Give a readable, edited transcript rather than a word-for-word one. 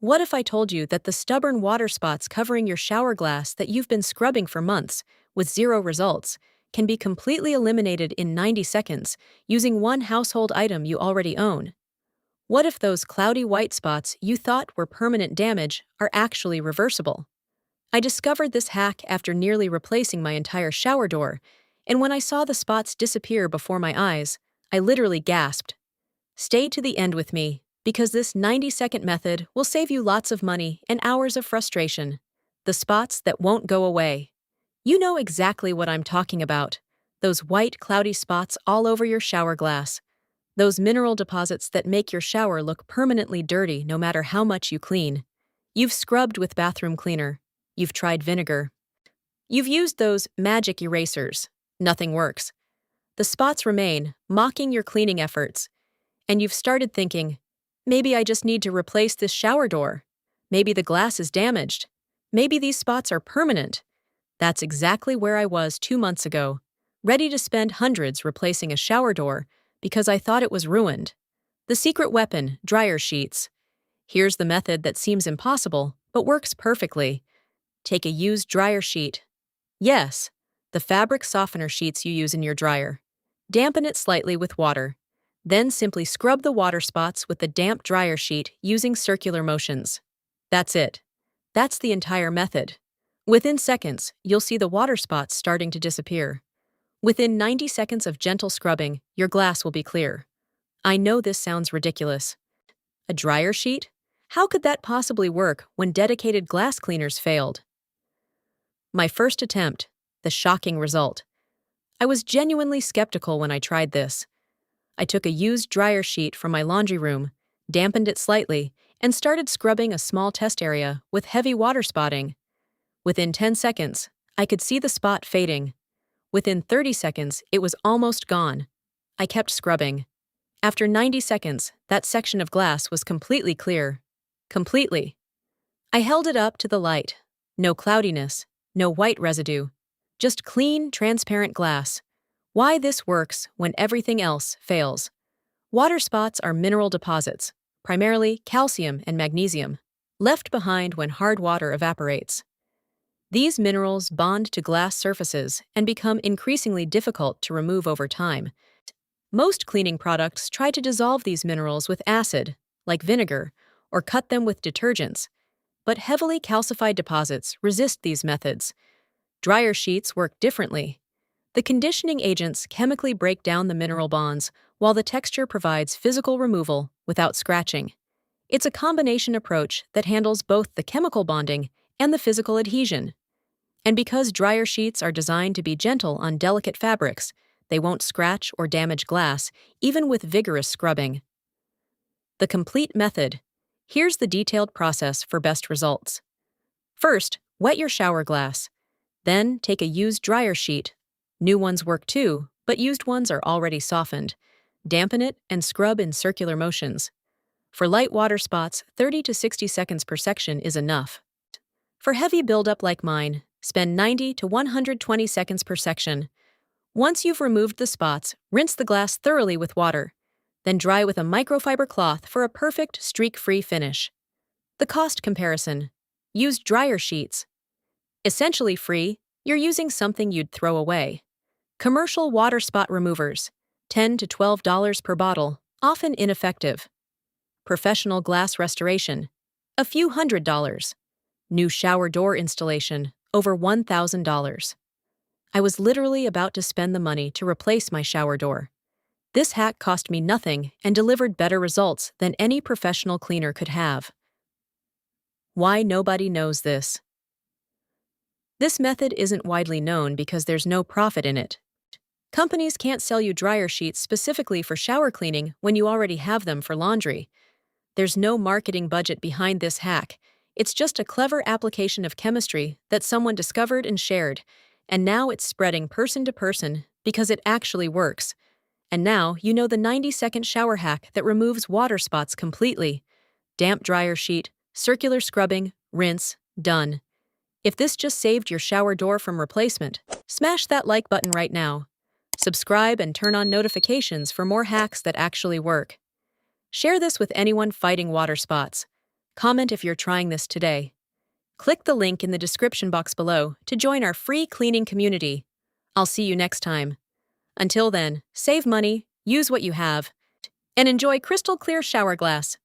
What if I told you that the stubborn water spots covering your shower glass that you've been scrubbing for months, with zero results, can be completely eliminated in 90 seconds using one household item you already own? What if those cloudy white spots you thought were permanent damage are actually reversible? I discovered this hack after nearly replacing my entire shower door, and when I saw the spots disappear before my eyes, I literally gasped. Stay to the end with me, because this 90-second method will save you lots of money and hours of frustration. The spots that won't go away. You know exactly what I'm talking about. Those white, cloudy spots all over your shower glass. Those mineral deposits that make your shower look permanently dirty no matter how much you clean. You've scrubbed with bathroom cleaner. You've tried vinegar. You've used those magic erasers. Nothing works. The spots remain, mocking your cleaning efforts. And you've started thinking, maybe I just need to replace this shower door. Maybe the glass is damaged. Maybe these spots are permanent. That's exactly where I was 2 months ago, ready to spend hundreds replacing a shower door because I thought it was ruined. The secret weapon, dryer sheets. Here's the method that seems impossible, but works perfectly. Take a used dryer sheet. Yes, the fabric softener sheets you use in your dryer. Dampen it slightly with water. Then simply scrub the water spots with the damp dryer sheet using circular motions. That's it. That's the entire method. Within seconds, you'll see the water spots starting to disappear. Within 90 seconds of gentle scrubbing, your glass will be clear. I know this sounds ridiculous. A dryer sheet? How could that possibly work when dedicated glass cleaners failed? My first attempt, the shocking result. I was genuinely skeptical when I tried this. I took a used dryer sheet from my laundry room, dampened it slightly, and started scrubbing a small test area with heavy water spotting. Within 10 seconds, I could see the spot fading. Within 30 seconds, it was almost gone. I kept scrubbing. After 90 seconds, that section of glass was completely clear. Completely. I held it up to the light. No cloudiness, no white residue. Just clean, transparent glass. Why this works when everything else fails. Water spots are mineral deposits, primarily calcium and magnesium, left behind when hard water evaporates. These minerals bond to glass surfaces and become increasingly difficult to remove over time. Most cleaning products try to dissolve these minerals with acid, like vinegar, or cut them with detergents, but heavily calcified deposits resist these methods. Dryer sheets work differently. The conditioning agents chemically break down the mineral bonds, while the texture provides physical removal without scratching. It's a combination approach that handles both the chemical bonding and the physical adhesion. And because dryer sheets are designed to be gentle on delicate fabrics, they won't scratch or damage glass, even with vigorous scrubbing. The complete method. Here's the detailed process for best results. First, wet your shower glass. Then, take a used dryer sheet. New ones work too, but used ones are already softened. Dampen it and scrub in circular motions. For light water spots, 30 to 60 seconds per section is enough. For heavy buildup like mine, spend 90 to 120 seconds per section. Once you've removed the spots, rinse the glass thoroughly with water. Then dry with a microfiber cloth for a perfect streak-free finish. The cost comparison. Use dryer sheets. Essentially free, you're using something you'd throw away. Commercial water spot removers, $10 to $12 per bottle, often ineffective. Professional glass restoration, a few $100s. New shower door installation, over $1,000. I was literally about to spend the money to replace my shower door. This hack cost me nothing and delivered better results than any professional cleaner could have. Why nobody knows this? This method isn't widely known because there's no profit in it. Companies can't sell you dryer sheets specifically for shower cleaning when you already have them for laundry. There's no marketing budget behind this hack. It's just a clever application of chemistry that someone discovered and shared, and now it's spreading person to person because it actually works. And now you know the 90-second shower hack that removes water spots completely. Damp dryer sheet, circular scrubbing, rinse, done. If this just saved your shower door from replacement, smash that like button right now. Subscribe and turn on notifications for more hacks that actually work. Share this with anyone fighting water spots. Comment if you're trying this today. Click the link in the description box below to join our free cleaning community. I'll see you next time. Until then, save money, use what you have, and enjoy crystal clear shower glass.